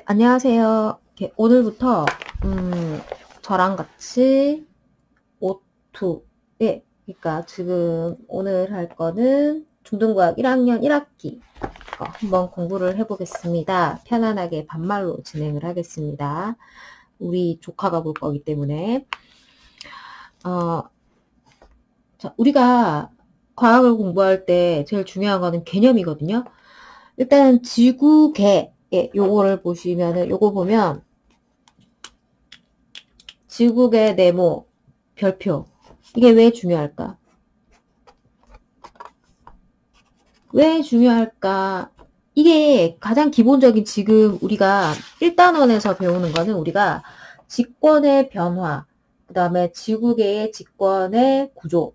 안녕하세요. 이렇게 오늘부터 저랑 같이 오투, 그러니까 지금 오늘 할 거는 중등고학 1학년 1학기 한번 공부를 해보겠습니다. 편안하게 반말로 진행을 하겠습니다. 우리 조카가 볼 거기 때문에 자, 우리가 과학을 공부할 때 제일 중요한 거는 개념이거든요. 일단 지구계 요거를 보시면은 요거 보면 지구계 네모 별표 이게 왜 중요할까? 왜 중요할까? 이게 가장 기본적인 지금 우리가 1단원에서 배우는 거는 우리가 직권의 변화, 그 다음에 지구계의 직권의 구조,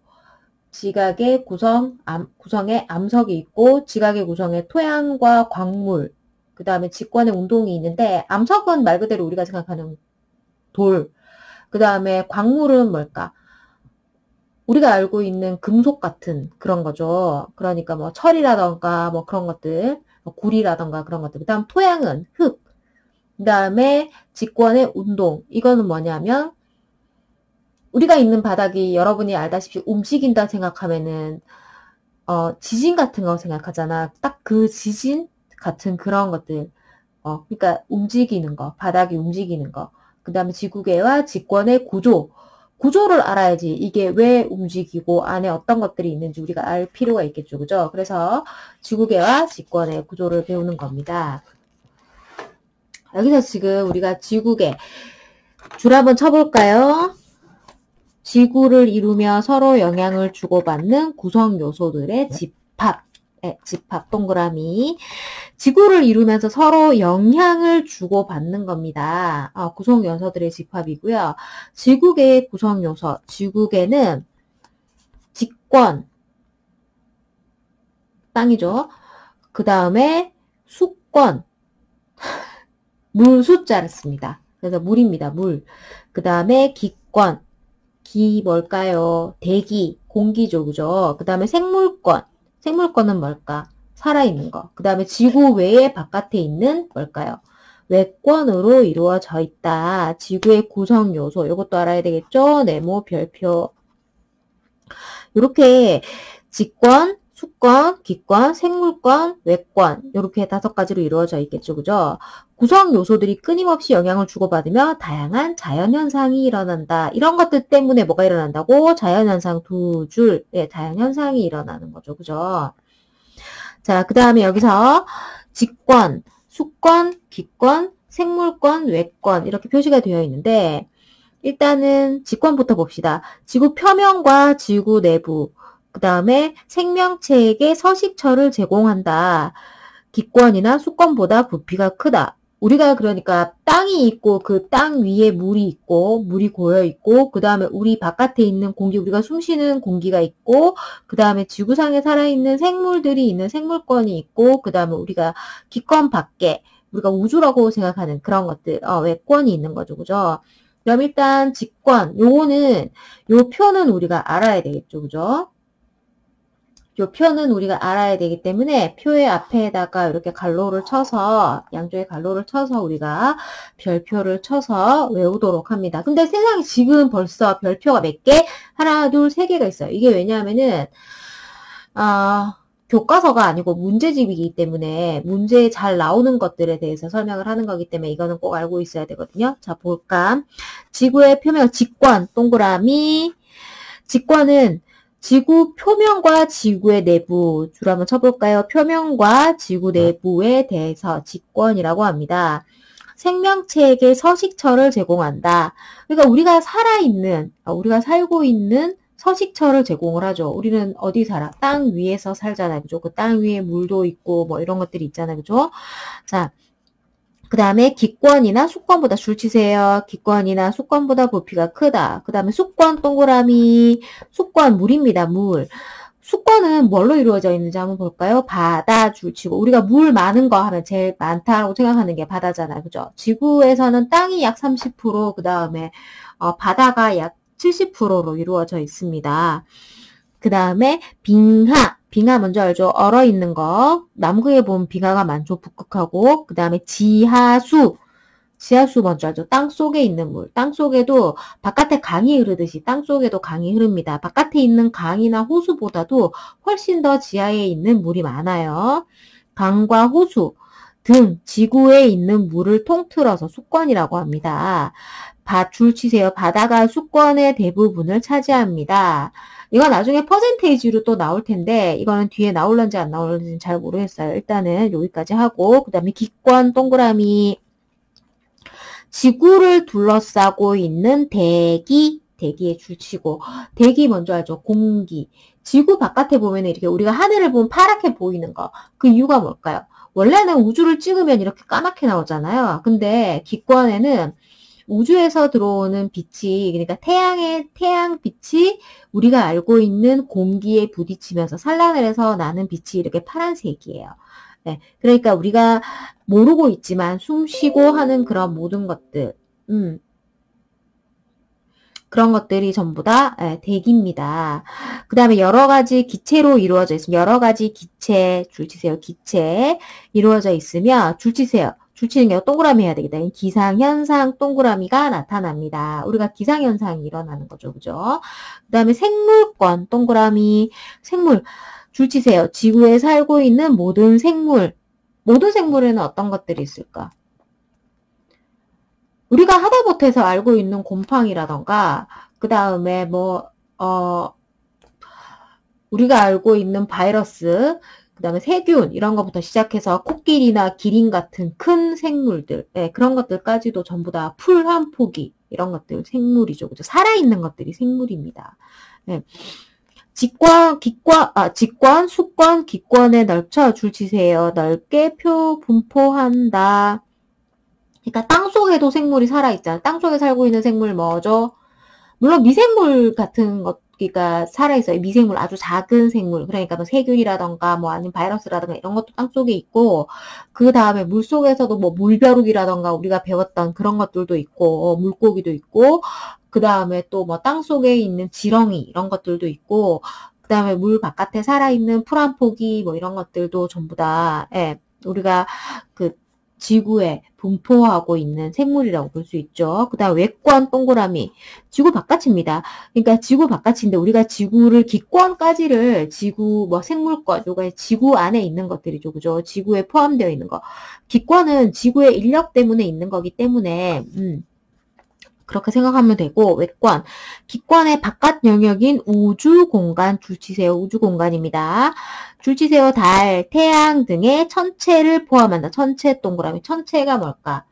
지각의 구성에 암석이 있고 지각의 구성에 토양과 광물, 그 다음에 직권의 운동이 있는데 암석은 말 그대로 우리가 생각하는 돌, 그 다음에 광물은 뭘까? 우리가 알고 있는 금속 같은 그런 거죠. 그러니까 뭐 철이라던가 뭐 그런 것들, 뭐 구리라던가 그런 것들. 그 다음 토양은 흙, 그 다음에 직권의 운동. 이거는 뭐냐면 우리가 있는 바닥이 여러분이 알다시피 움직인다 생각하면은 지진 같은 거 생각하잖아. 딱 그 지진 같은 그런 것들. 그러니까 움직이는 거, 바닥이 움직이는 거. 그 다음에 지구계와 직권의 구조를 알아야지 이게 왜 움직이고 안에 어떤 것들이 있는지 우리가 알 필요가 있겠죠. 그죠? 그래서 지구계와 직권의 구조를 배우는 겁니다. 여기서 지금 우리가 지구계 줄 한번 쳐볼까요? 지구를 이루며 서로 영향을 주고받는 구성 요소들의 집합 동그라미. 지구를 이루면서 서로 영향을 주고받는 겁니다. 구성 요소들의 집합이고요. 지구계의 구성 요소, 지구계는 직권, 땅이죠. 그 다음에 수권, 물 숫자를 씁니다. 그래서 물입니다. 물. 그 다음에 기권, 기 뭘까요? 대기, 공기죠. 그죠? 그 다음에 생물권은 뭘까? 살아있는 거. 그 다음에 지구 외에 바깥에 있는 뭘까요? 외권으로 이루어져 있다. 지구의 구성 요소. 이것도 알아야 되겠죠? 네모, 별표. 이렇게 직권, 수권, 기권, 생물권, 외권 이렇게 5가지로 이루어져 있겠죠. 그죠? 구성 요소들이 끊임없이 영향을 주고받으며 다양한 자연현상이 일어난다. 이런 것들 때문에 뭐가 일어난다고? 자연현상 두 줄, 자연현상이 일어나는 거죠. 그죠? 자, 그 다음에 여기서 직권, 수권, 기권, 생물권, 외권 이렇게 표시가 되어 있는데 일단은 직권부터 봅시다. 지구 표면과 지구 내부, 그 다음에 생명체에게 서식처를 제공한다. 기권이나 수권보다 부피가 크다. 우리가 그러니까 땅이 있고 그 땅 위에 물이 있고 물이 고여 있고 그 다음에 우리 바깥에 있는 공기 우리가 숨쉬는 공기가 있고 그 다음에 지구상에 살아있는 생물들이 있는 생물권이 있고 그 다음에 우리가 기권 밖에 우리가 우주라고 생각하는 그런 것들 외권이 있는 거죠. 그죠? 그럼 일단 직권 요거는 요 표는 우리가 알아야 되겠죠. 그죠? 요 표는 우리가 알아야 되기 때문에 표의 앞에다가 이렇게 갈로를 쳐서 양쪽에 갈로를 쳐서 우리가 별표를 쳐서 외우도록 합니다. 근데 세상에 지금 벌써 별표가 몇 개? 하나, 둘, 세 개가 있어요. 이게 왜냐하면은 교과서가 아니고 문제집이기 때문에 문제에 잘 나오는 것들에 대해서 설명을 하는 거기 때문에 이거는 꼭 알고 있어야 되거든요. 자, 볼까? 지구의 표면 직권 동그라미 직권은 지구 표면과 지구의 내부 줄 한번 쳐볼까요? 표면과 지구 내부에 대해서 직권이라고 합니다. 생명체에게 서식처를 제공한다. 그러니까 우리가 우리가 살고 있는 서식처를 제공을 하죠. 우리는 어디 살아? 땅 위에서 살잖아요. 그죠? 그 땅 위에 물도 있고 뭐 이런 것들이 있잖아요. 그죠? 자, 그 다음에 기권이나 수권보다 줄 치세요. 기권이나 수권보다 부피가 크다. 그 다음에 수권 동그라미, 수권 물입니다. 물. 수권은 뭘로 이루어져 있는지 한번 볼까요? 바다 줄 치고 우리가 물 많은 거 하면 제일 많다고 생각하는 게 바다잖아요. 그죠? 지구에서는 땅이 약 30%, 그 다음에 바다가 약 70%로 이루어져 있습니다. 그 다음에 빙하 먼저 알죠? 얼어 있는 거. 남극에 보면 빙하가 많죠. 북극하고. 그 다음에 지하수. 지하수 먼저 알죠? 땅 속에 있는 물. 땅 속에도 바깥에 강이 흐르듯이 땅 속에도 강이 흐릅니다. 바깥에 있는 강이나 호수보다도 훨씬 더 지하에 있는 물이 많아요. 강과 호수 등 지구에 있는 물을 통틀어서 수권이라고 합니다. 줄 치세요. 바다가 수권의 대부분을 차지합니다. 이건 나중에 퍼센테이지로 또 나올 텐데 이거는 뒤에 나올런지 안 나올런지는 잘 모르겠어요. 일단은 여기까지 하고 그 다음에 기권 동그라미 지구를 둘러싸고 있는 대기에 줄치고 대기 먼저 알죠? 공기. 지구 바깥에 보면 이렇게 우리가 하늘을 보면 파랗게 보이는 거. 그 이유가 뭘까요? 원래는 우주를 찍으면 이렇게 까맣게 나오잖아요. 근데 기권에는 우주에서 들어오는 빛이 그러니까 태양 빛이 우리가 알고 있는 공기에 부딪히면서 산란을 해서 나는 빛이 이렇게 파란색이에요. 네, 그러니까 우리가 모르고 있지만 숨 쉬고 하는 그런 모든 것들, 그런 것들이 전부 다 대기입니다. 그 다음에 여러 가지 기체로 이루어져 있으면 여러 가지 기체, 줄치세요. 기체 이루어져 있으면 줄치세요. 줄치는 게 동그라미 해야 되겠다. 기상현상 동그라미가 나타납니다. 우리가 기상현상이 일어나는 거죠. 그죠? 그 다음에 생물권 동그라미 생물 줄치세요. 지구에 살고 있는 모든 생물 모든 생물에는 어떤 것들이 있을까? 우리가 하다못해서 알고 있는 곰팡이라던가 그 다음에 우리가 알고 있는 바이러스 그 다음에 세균 이런 것부터 시작해서 코끼리나 기린 같은 큰 생물들 그런 것들까지도 전부 다 풀 한 포기 이런 것들 생물이죠. 그죠? 살아있는 것들이 생물입니다. 네. 직권, 수권, 기권에 넓혀 줄치세요. 넓게 분포한다. 그러니까 땅속에도 생물이 살아있잖아. 땅속에 살고 있는 생물 뭐죠? 물론 미생물 같은 것, 그러니까 살아있어요. 미생물, 아주 작은 생물. 그러니까 뭐 세균이라던가 뭐 아니면 바이러스라던가 이런 것도 땅속에 있고, 그 다음에 물속에서도 뭐 물벼룩이라던가 우리가 배웠던 그런 것들도 있고, 물고기도 있고, 그 다음에 또 뭐 땅속에 있는 지렁이 이런 것들도 있고, 그 다음에 물 바깥에 살아있는 풀 한 포기 뭐 이런 것들도 전부 다, 우리가 그 지구에 분포하고 있는 생물이라고 볼 수 있죠. 그 다음 외권 동그라미 지구 바깥입니다. 그러니까 지구 바깥인데 우리가 지구를 기권까지를 지구 생물권 요가 지구 안에 있는 것들이죠. 그죠? 지구에 포함되어 있는 거. 기권은 지구의 인력 때문에 있는 거기 때문에 그렇게 생각하면 되고 외권, 기권의 바깥 영역인 우주 공간 줄치세요. 우주 공간입니다. 줄치세요. 달, 태양 등의 천체를 포함한다. 천체 동그라미. 천체가 뭘까?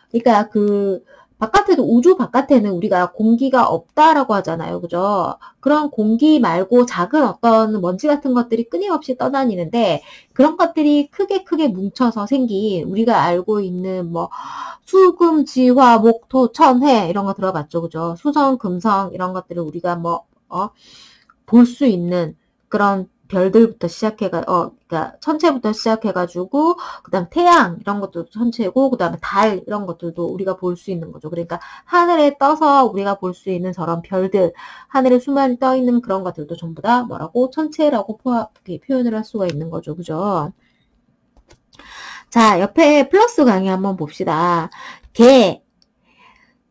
그러니까 바깥에도 우주 바깥에는 우리가 공기가 없다라고 하잖아요. 그죠? 그런 공기 말고 작은 어떤 먼지 같은 것들이 끊임없이 떠다니는데 그런 것들이 크게 뭉쳐서 생긴 우리가 알고 있는 수금, 지화, 목, 토, 천, 해 이런 거 들어봤죠. 그죠? 수성, 금성 이런 것들을 우리가 볼 수 있는 그런 별들부터 그러니까 천체부터 시작해가지고, 그 다음 태양, 이런 것도 천체고, 그 다음에 달, 이런 것들도 우리가 볼 수 있는 거죠. 그러니까 하늘에 떠서 우리가 볼 수 있는 저런 별들, 하늘에 수많이 떠 있는 그런 것들도 전부 다 뭐라고? 천체라고 표현을 할 수가 있는 거죠. 그죠? 자, 옆에 플러스 강의 한번 봅시다.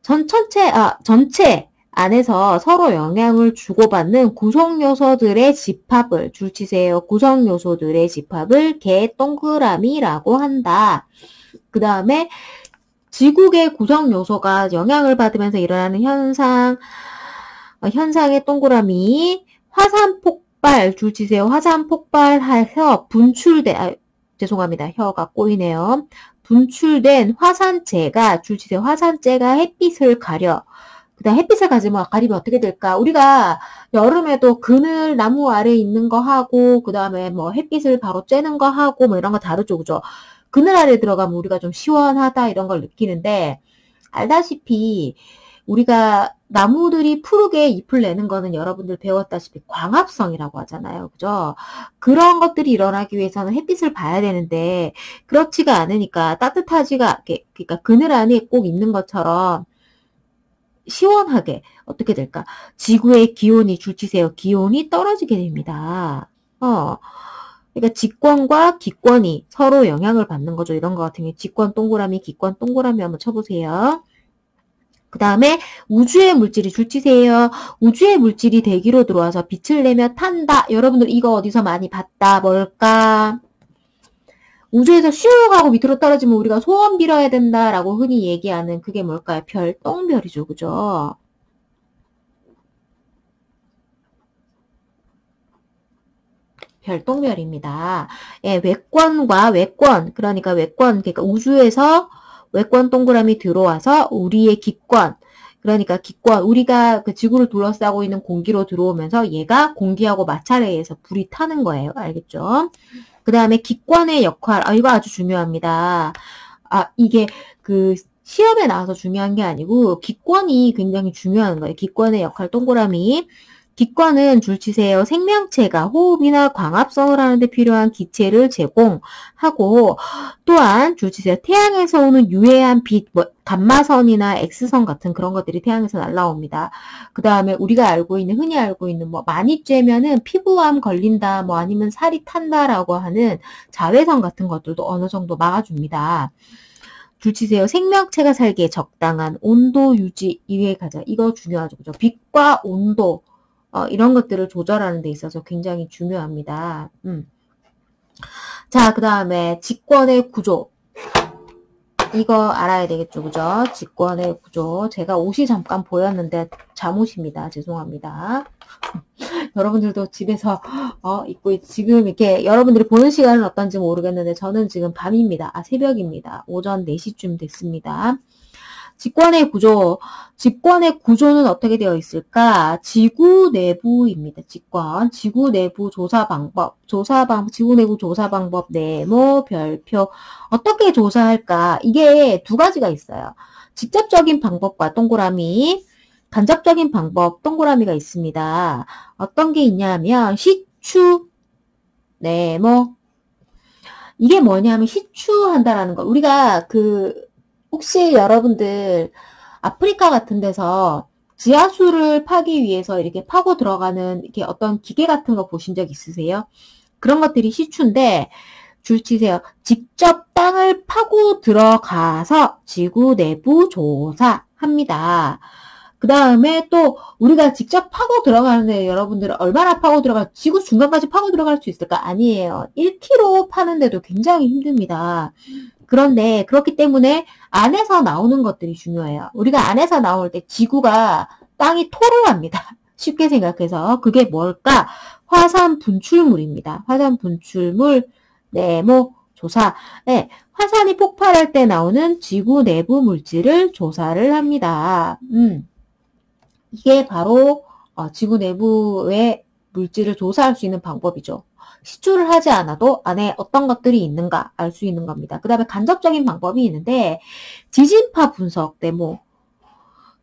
전체 안에서 서로 영향을 주고받는 구성요소들의 집합을 줄치세요. 구성요소들의 집합을 동그라미라고 한다. 그 다음에 지구계 구성요소가 영향을 받으면서 일어나는 현상의 동그라미 화산폭발 줄치세요. 화산폭발해서 죄송합니다. 혀가 꼬이네요. 분출된 화산재가 줄치세요. 화산재가 햇빛을 가려 그 다음 햇빛을 가리면 어떻게 될까? 우리가 여름에도 그늘 나무 아래에 있는 거 하고, 그 다음에 햇빛을 바로 쬐는 거 하고, 이런 거 다르죠. 그죠? 그늘 아래에 들어가면 우리가 좀 시원하다, 이런 걸 느끼는데, 알다시피, 우리가 나무들이 푸르게 잎을 내는 거는 여러분들 배웠다시피 광합성이라고 하잖아요. 그죠? 그런 것들이 일어나기 위해서는 햇빛을 봐야 되는데, 그렇지가 않으니까 그러니까 그늘 안에 꼭 있는 것처럼, 시원하게 어떻게 될까? 지구의 기온이 줄치세요. 기온이 떨어지게 됩니다. 그러니까 직권과 기권이 서로 영향을 받는 거죠. 이런 거 같은 경우에 직권 동그라미, 기권 동그라미 한번 쳐보세요. 그 다음에 우주의 물질이 줄치세요. 우주의 물질이 대기로 들어와서 빛을 내며 탄다. 여러분들 이거 어디서 많이 봤다. 뭘까? 우주에서 슉 하고 밑으로 떨어지면 우리가 소원 빌어야 된다라고 흔히 얘기하는 그게 뭘까요? 별똥별이죠. 그죠? 별똥별입니다. 예, 외권과 외권, 그러니까 외권, 그러니까 우주에서 외권 동그라미 들어와서 우리의 기권, 그러니까 기권, 우리가 그 지구를 둘러싸고 있는 공기로 들어오면서 얘가 공기하고 마찰에 의해서 불이 타는 거예요. 알겠죠? 그 다음에 기권의 역할, 이거 아주 중요합니다. 이게 그 시험에 나와서 중요한 게 아니고 기권이 굉장히 중요한 거예요. 기권의 역할 동그라미. 기권은 줄치세요. 생명체가 호흡이나 광합성을 하는데 필요한 기체를 제공하고 또한 줄치세요. 태양에서 오는 유해한 빛, 감마선이나 X선 같은 그런 것들이 태양에서 날라옵니다. 그 다음에 우리가 흔히 알고 있는 많이 쬐면은 피부암 걸린다, 아니면 살이 탄다라고 하는 자외선 같은 것들도 어느 정도 막아줍니다. 줄치세요. 생명체가 살기에 적당한 온도 유지, 이게 가장, 이거 중요하죠. 그죠? 빛과 온도, 이런 것들을 조절하는 데 있어서 굉장히 중요합니다. 자, 그 다음에 직권의 구조. 이거 알아야 되겠죠. 그죠? 직권의 구조. 제가 옷이 잠깐 보였는데 잠옷입니다. 죄송합니다. 여러분들도 집에서 입고 지금 이렇게 여러분들이 보는 시간은 어떤지 모르겠는데 저는 지금 밤입니다. 새벽입니다. 오전 4시쯤 됐습니다. 직권의 구조. 직권의 구조는 어떻게 되어 있을까? 지구 내부입니다. 직권. 지구 내부 조사 방법. 지구 내부 조사 방법, 네모, 별표. 어떻게 조사할까? 이게 두 가지가 있어요. 직접적인 방법과 동그라미, 간접적인 방법, 동그라미가 있습니다. 어떤 게 있냐면, 시추, 네모. 이게 뭐냐면, 시추한다라는 거. 우리가 혹시 여러분들 아프리카 같은 데서 지하수를 파기 위해서 이렇게 파고 들어가는 이렇게 어떤 기계 같은 거 보신 적 있으세요? 그런 것들이 시추인데 줄치세요. 직접 땅을 파고 들어가서 지구 내부 조사합니다. 그 다음에 또 우리가 직접 파고 들어가는데 여러분들은 얼마나 파고 지구 중간까지 파고 들어갈 수 있을까? 아니에요. 1km 파는데도 굉장히 힘듭니다. 그런데 그렇기 때문에 안에서 나오는 것들이 중요해요. 우리가 안에서 나올 때 지구가 땅이 토를 합니다. 쉽게 생각해서 그게 뭘까? 화산 분출물입니다. 화산 분출물, 네모, 조사. 네, 화산이 폭발할 때 나오는 지구 내부 물질을 조사를 합니다. 이게 바로 지구 내부의 물질을 조사할 수 있는 방법이죠. 시추를 하지 않아도 안에 어떤 것들이 있는가 알 수 있는 겁니다. 그 다음에 간접적인 방법이 있는데 지진파 분석, 네모,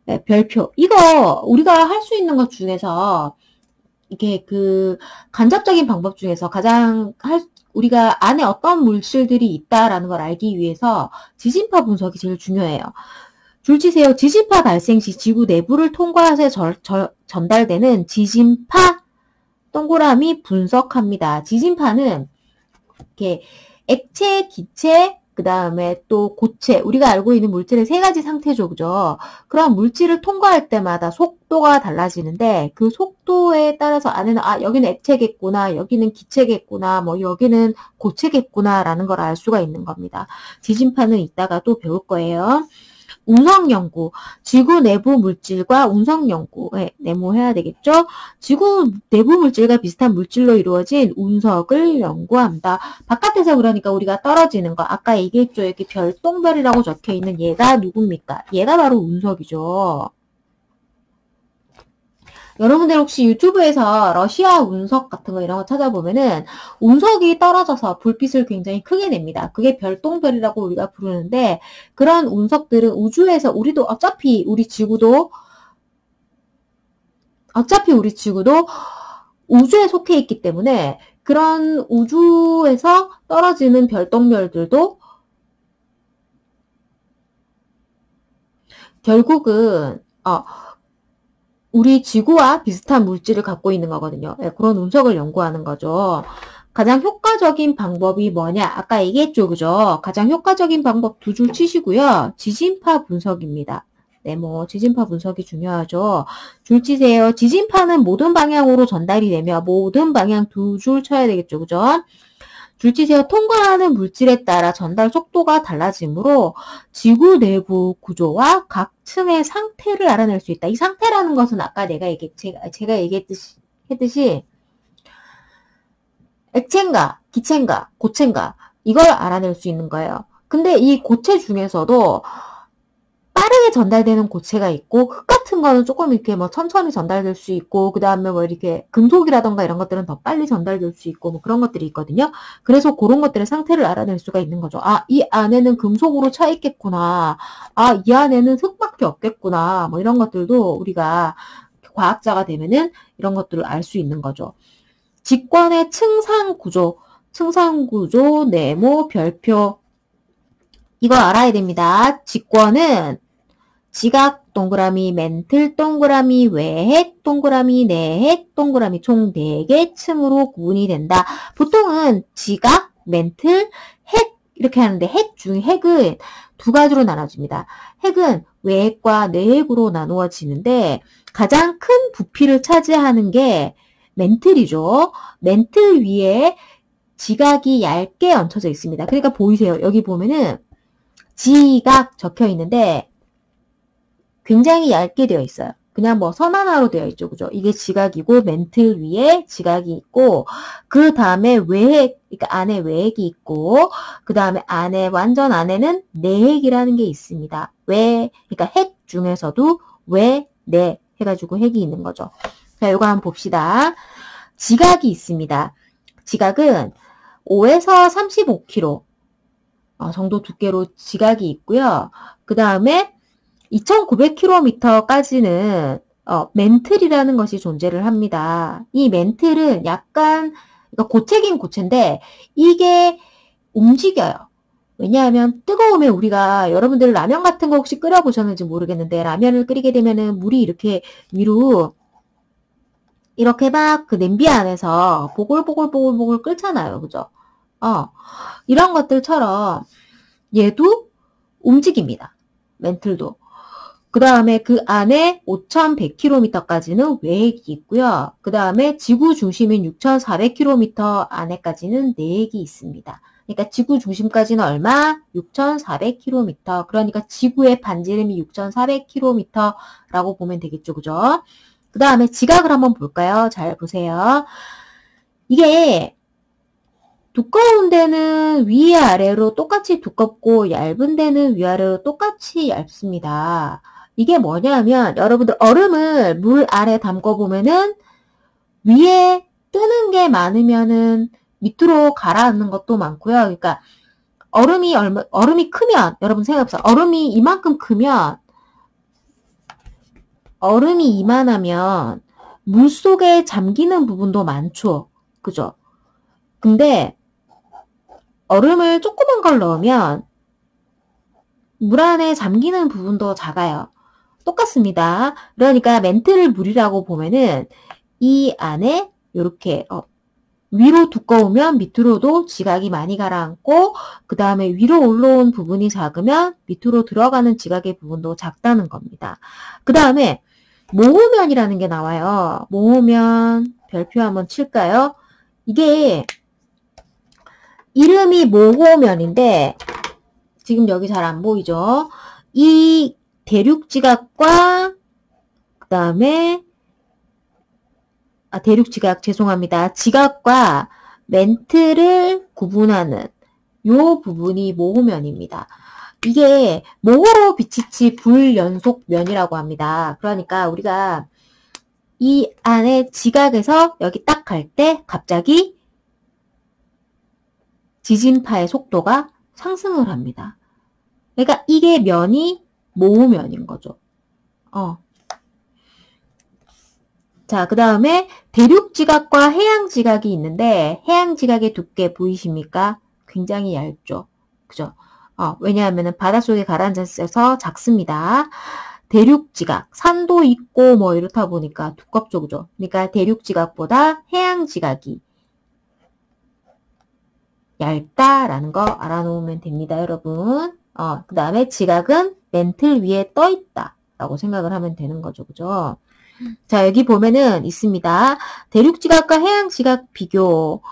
네, 별표. 이거 우리가 할 수 있는 것 중에서 이게 간접적인 방법 중에서 가장 우리가 안에 어떤 물질들이 있다라는 걸 알기 위해서 지진파 분석이 제일 중요해요. 줄치세요. 지진파 발생 시 지구 내부를 통과해서 전달되는 지진파 동그라미 분석합니다. 지진파는 이렇게 액체, 기체, 그 다음에 또 고체, 우리가 알고 있는 물질의 세 가지 상태죠. 그죠? 그런 물질을 통과할 때마다 속도가 달라지는데 그 속도에 따라서 안에는 여기는 액체겠구나, 여기는 기체겠구나, 여기는 고체겠구나 라는 걸 알 수가 있는 겁니다. 지진파는 이따가 또 배울 거예요. 운석 연구, 지구 내부 물질과 운석 연구에 네모해야 되겠죠? 지구 내부 물질과 비슷한 물질로 이루어진 운석을 연구합니다. 바깥에서 그러니까 우리가 떨어지는 거, 아까 얘기했죠? 여기 별똥별이라고 적혀있는 얘가 누굽니까? 얘가 바로 운석이죠. 여러분들 혹시 유튜브에서 러시아 운석 같은 거 이런 거 찾아보면은 운석이 떨어져서 불빛을 굉장히 크게 냅니다. 그게 별똥별이라고 우리가 부르는데 그런 운석들은 우주에서 우리도 어차피 우리 지구도 우주에 속해 있기 때문에 그런 우주에서 떨어지는 별똥별들도 결국은 우리 지구와 비슷한 물질을 갖고 있는 거거든요. 네, 그런 운석을 연구하는 거죠. 가장 효과적인 방법이 뭐냐? 아까 얘기했죠, 그죠? 가장 효과적인 방법 두 줄 치시고요. 지진파 분석입니다. 네, 뭐 지진파 분석이 중요하죠. 줄 치세요. 지진파는 모든 방향으로 전달이 되며 모든 방향 두 줄 쳐야 되겠죠, 그죠? 줄 치세요. 통과하는 물질에 따라 전달 속도가 달라지므로 지구 내부 구조와 각 층의 상태를 알아낼 수 있다. 이 상태라는 것은 아까 제가 얘기했듯이 액체인가, 기체인가, 고체인가 이걸 알아낼 수 있는 거예요. 근데 이 고체 중에서도 빠르게 전달되는 고체가 있고 흙 같은 거는 조금 이렇게 뭐 천천히 전달될 수 있고 그 다음에 뭐 이렇게 금속이라던가 이런 것들은 더 빨리 전달될 수 있고 뭐 그런 것들이 있거든요. 그래서 그런 것들의 상태를 알아낼 수가 있는 거죠. 아, 이 안에는 금속으로 차 있겠구나. 아, 이 안에는 흙밖에 없겠구나. 뭐 이런 것들도 우리가 과학자가 되면은 이런 것들을 알 수 있는 거죠. 직권의 층상구조, 네모, 별표 이거 알아야 됩니다. 직권은 지각 동그라미, 멘틀 동그라미, 외핵 동그라미, 내핵 동그라미 총 4개 층으로 구분이 된다. 보통은 지각, 멘틀, 핵 이렇게 하는데 핵은 두 가지로 나눠집니다. 핵은 외핵과 내핵으로 나누어지는데 가장 큰 부피를 차지하는 게 멘틀이죠. 멘틀 위에 지각이 얇게 얹혀져 있습니다. 그러니까 보이세요? 여기 보면은 지각 적혀 있는데 굉장히 얇게 되어 있어요. 그냥 뭐 선 하나로 되어 있죠. 그죠? 이게 지각이고 멘틀 위에 지각이 있고 그 다음에 외핵, 그러니까 안에 외핵이 있고 그 다음에 완전 안에는 내핵이라는 게 있습니다. 그러니까 핵 중에서도 내 해가지고 핵이 있는 거죠. 자, 이거 한번 봅시다. 지각이 있습니다. 지각은 5에서 35km 정도 두께로 지각이 있고요. 그 다음에 2900km까지는 멘틀이라는 것이 존재를 합니다. 이 멘틀은 약간 그러니까 고체긴 고체인데 이게 움직여요. 왜냐하면 뜨거우면 우리가 여러분들 라면 같은 거 혹시 끓여보셨는지 모르겠는데 라면을 끓이게 되면은 물이 이렇게 위로 이렇게 막 그 냄비 안에서 보글보글 끓잖아요. 그죠? 이런 것들처럼 얘도 움직입니다. 멘틀도. 그 다음에 그 안에 5100km까지는 외핵이 있고요. 그 다음에 지구 중심인 6400km 안에까지는 내핵이 있습니다. 그러니까 지구 중심까지는 얼마? 6400km. 그러니까 지구의 반지름이 6400km라고 보면 되겠죠. 그죠? 그 다음에 지각을 한번 볼까요? 잘 보세요. 이게 두꺼운 데는 위아래로 똑같이 두껍고 얇은 데는 위아래로 똑같이 얇습니다. 이게 뭐냐면 여러분들 얼음을 물 아래 담궈보면은 위에 뜨는 게 많으면은 밑으로 가라앉는 것도 많고요. 그러니까 얼음이 크면 여러분 생각해보세요. 얼음이 이만큼 크면 얼음이 이만하면 물속에 잠기는 부분도 많죠. 그죠? 근데 얼음을 조그만 걸 넣으면 물 안에 잠기는 부분도 작아요. 똑같습니다. 그러니까 멘틀을 물이라고 보면은 이 안에 이렇게 위로 두꺼우면 밑으로도 지각이 많이 가라앉고 그 다음에 위로 올라온 부분이 작으면 밑으로 들어가는 지각의 부분도 작다는 겁니다. 그 다음에 모호면이라는 게 나와요. 모호면 별표 한번 칠까요? 이게 이름이 모호면인데 지금 여기 잘 안 보이죠? 이 대륙지각과 그 다음에 대륙지각 죄송합니다. 지각과 멘틀을 구분하는 요 부분이 모호면입니다. 이게 모호로 비치치 불연속면이라고 합니다. 그러니까 우리가 이 안에 지각에서 여기 딱 갈 때 갑자기 지진파의 속도가 상승을 합니다. 그러니까 이게 면이 모호면인 거죠. 자, 그 다음에 대륙지각과 해양지각이 있는데 해양지각의 두께 보이십니까? 굉장히 얇죠. 그죠? 왜냐하면 바닷속에 가라앉아서 작습니다. 대륙지각, 산도 있고 뭐 이렇다 보니까 두껍죠. 그죠? 그러니까 대륙지각보다 해양지각이 얇다라는 거 알아놓으면 됩니다, 여러분. 그 다음에 지각은 멘틀 위에 떠 있다 라고 생각을 하면 되는 거죠, 그죠? 자, 여기 보면은 있습니다. 대륙 지각과 해양 지각 비교.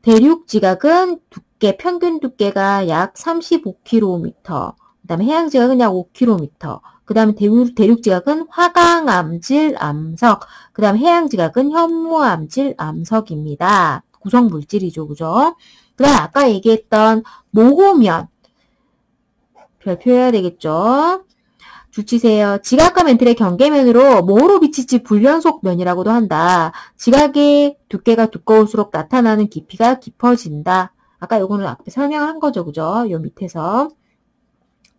대륙 지각은 두께, 평균 두께가 약 35km. 그 다음에 해양 지각은 약 5km. 그 다음에 대륙 지각은 화강암질 암석. 그 다음에 해양 지각은 현무암질 암석입니다. 구성 물질이죠, 그죠? 그 다음에 아까 얘기했던 모호면. 별표해야 되겠죠? 줄치세요. 지각과 멘틀의 경계면으로 뭐로 비칠지 불연속면이라고도 한다. 지각의 두께가 두꺼울수록 나타나는 깊이가 깊어진다. 아까 요거는 앞에 설명한 거죠, 그죠? 요 밑에서.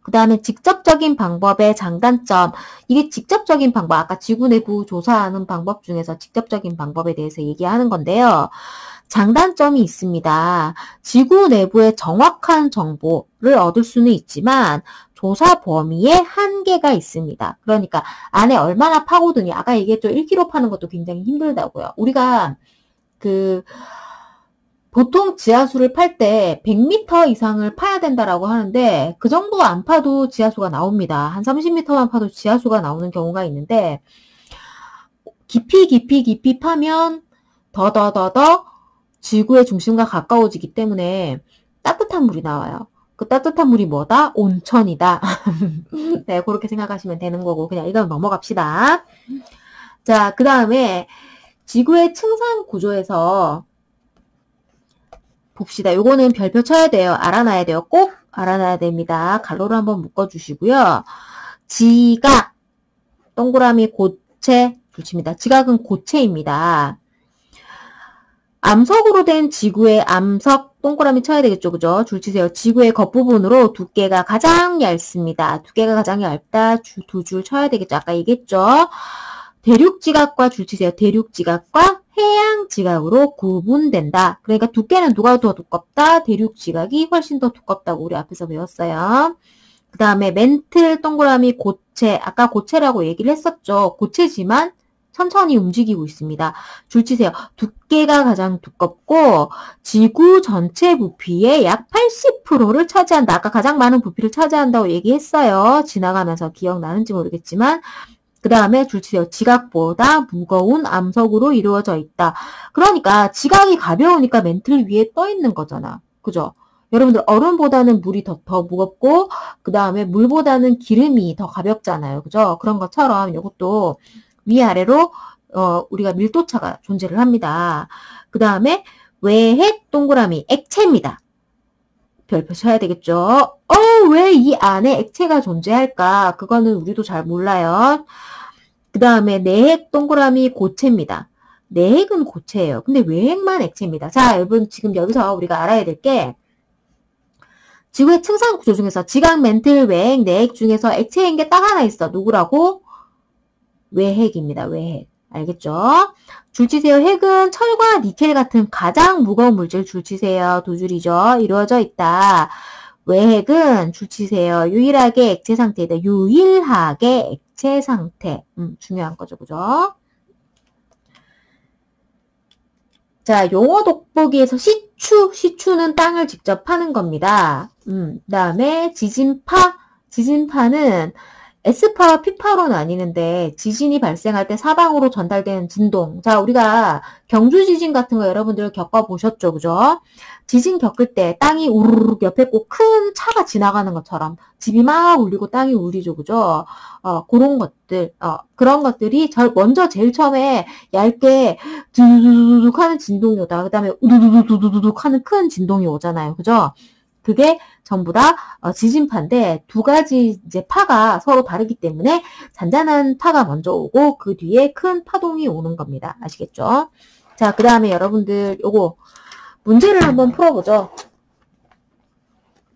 그 다음에 직접적인 방법의 장단점. 이게 직접적인 방법, 아까 지구 내부 조사하는 방법 중에서 직접적인 방법에 대해서 얘기하는 건데요. 장단점이 있습니다. 지구 내부의 정확한 정보를 얻을 수는 있지만 조사 범위에 한계가 있습니다. 그러니까 안에 얼마나 파고드니, 아까 얘기했죠. 1km 파는 것도 굉장히 힘들다고요. 우리가 보통 지하수를 팔 때 100m 이상을 파야 된다라고 하는데 그 정도 안 파도 지하수가 나옵니다. 한 30m만 파도 지하수가 나오는 경우가 있는데 깊이 파면 더 지구의 중심과 가까워지기 때문에 따뜻한 물이 나와요. 그 따뜻한 물이 뭐다? 온천이다. 네, 그렇게 생각하시면 되는 거고 그냥 이건 넘어갑시다. 자, 그 다음에 지구의 층상 구조에서 봅시다. 요거는 별표 쳐야 돼요. 알아놔야 돼요. 꼭 알아놔야 됩니다. 갈로로 한번 묶어주시고요. 지각, 동그라미 고체, 붙입니다. 지각은 고체입니다. 암석으로 된 지구의 암석, 동그라미 쳐야 되겠죠. 그죠? 줄치세요. 지구의 겉부분으로 두께가 가장 얇습니다. 두께가 가장 얇다. 두 줄 쳐야 되겠죠. 아까 얘기했죠. 대륙지각과 줄치세요. 대륙지각과 해양지각으로 구분된다. 그러니까 두께는 누가 더 두껍다? 대륙지각이 훨씬 더 두껍다고 우리 앞에서 배웠어요. 그 다음에 멘틀, 동그라미, 고체. 아까 고체라고 얘기를 했었죠. 고체지만 천천히 움직이고 있습니다. 줄치세요. 두께가 가장 두껍고 지구 전체 부피의 약 80%를 차지한다. 아까 가장 많은 부피를 차지한다고 얘기했어요. 지나가면서 기억나는지 모르겠지만 그 다음에 줄치세요. 지각보다 무거운 암석으로 이루어져 있다. 그러니까 지각이 가벼우니까 멘틀 위에 떠 있는 거잖아. 그죠? 여러분들 얼음보다는 물이 더 무겁고 그 다음에 물보다는 기름이 더 가볍잖아요. 그죠? 그런 것처럼 이것도 위아래로 우리가 밀도차가 존재를 합니다. 그 다음에 외핵 동그라미 액체입니다. 별표 쳐야 되겠죠. 왜 이 안에 액체가 존재할까? 그거는 우리도 잘 몰라요. 그 다음에 내핵 동그라미 고체입니다. 내핵은 고체예요. 근데 외핵만 액체입니다. 자, 여러분 지금 여기서 우리가 알아야 될 게 지구의 층상 구조 중에서 지각, 멘틀, 외핵, 내핵 중에서 액체인 게 딱 하나 있어. 누구라고? 외핵입니다. 외핵. 알겠죠? 줄치세요. 핵은 철과 니켈 같은 가장 무거운 물질 줄치세요. 두 줄이죠. 이루어져 있다. 외핵은 줄치세요. 유일하게 액체 상태이다. 유일하게 액체 상태. 중요한 거죠. 그죠? 자, 용어 돋보기에서 시추는 땅을 직접 파는 겁니다. 그 다음에 지진파. 지진파는 S파와 P파로 나뉘는데 지진이 발생할 때 사방으로 전달되는 진동. 자, 우리가 경주 지진 같은 거 여러분들 겪어보셨죠? 그죠? 지진 겪을 때 땅이 우르르 옆에 꼭 큰 차가 지나가는 것처럼 집이 막 울리고 땅이 울리죠. 그죠? 그런 것들, 그런 것들이 먼저 제일 처음에 얇게 두두두둑 하는 진동이 오다가 그 다음에 우두두두두둑 하는 큰 진동이 오잖아요. 그죠? 그게 전부 다 지진파인데 두 가지 이제 파가 서로 다르기 때문에 잔잔한 파가 먼저 오고 그 뒤에 큰 파동이 오는 겁니다. 아시겠죠? 자, 그 다음에 여러분들 요거 문제를 한번 풀어보죠.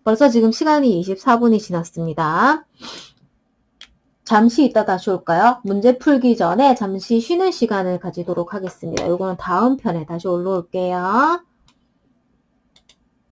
벌써 지금 시간이 24분이 지났습니다. 잠시 이따 다시 올까요? 문제 풀기 전에 잠시 쉬는 시간을 가지도록 하겠습니다. 요거는 다음 편에 다시 올라올게요.